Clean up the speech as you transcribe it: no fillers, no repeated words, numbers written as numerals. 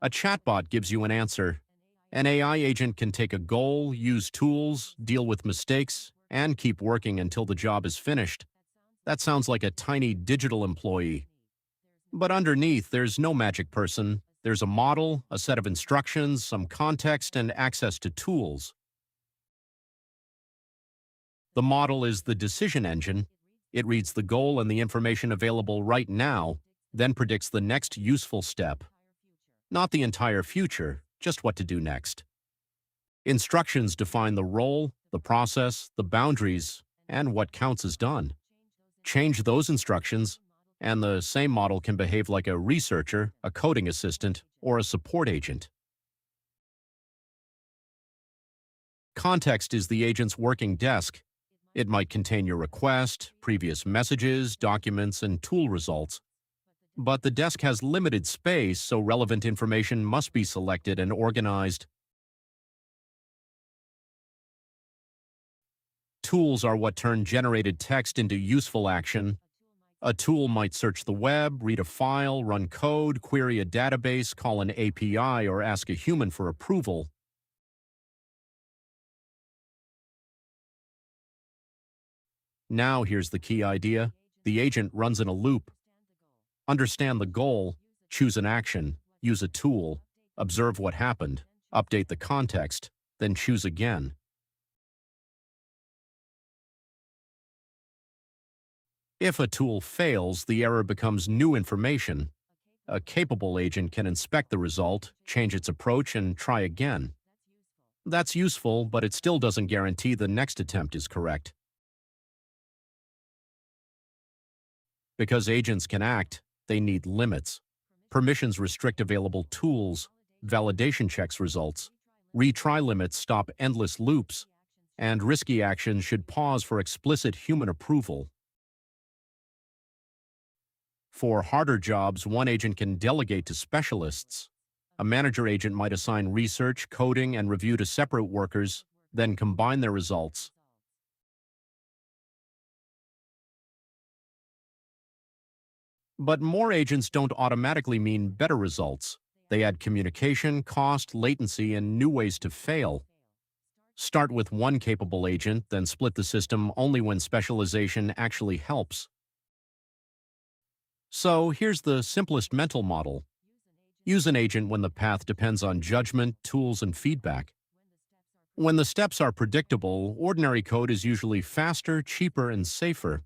A chatbot gives you an answer. An AI agent can take a goal, use tools, deal with mistakes, and keep working until the job is finished. That sounds like a tiny digital employee. But underneath, there's no magic person. There's a model, a set of instructions, some context, and access to tools. The model is the decision engine. It reads the goal and the information available right now, then predicts the next useful step. Not the entire future, just what to do next. Instructions define the role, the process, the boundaries, and what counts as done. Change those instructions, and the same model can behave like a researcher, a coding assistant, or a support agent. Context is the agent's working desk. It might contain your request, previous messages, documents, and tool results. But the desk has limited space, so relevant information must be selected and organized. Tools are what turn generated text into useful action. A tool might search the web, read a file, run code, query a database, call an API, or ask a human for approval. Now here's the key idea. The agent runs in a loop. Understand the goal, choose an action, use a tool, observe what happened, update the context, then choose again. If a tool fails, the error becomes new information. A capable agent can inspect the result, change its approach, and try again. That's useful, but it still doesn't guarantee the next attempt is correct. Because agents can act, they need limits. Permissions restrict available tools, validation checks results, retry limits stop endless loops, and risky actions should pause for explicit human approval. For harder jobs, one agent can delegate to specialists. A manager agent might assign research, coding, and review to separate workers, then combine their results. But more agents don't automatically mean better results. They add communication, cost, latency, and new ways to fail. Start with one capable agent, then split the system only when specialization actually helps. So here's the simplest mental model. Use an agent when the path depends on judgment, tools, and feedback. When the steps are predictable, ordinary code is usually faster, cheaper, and safer.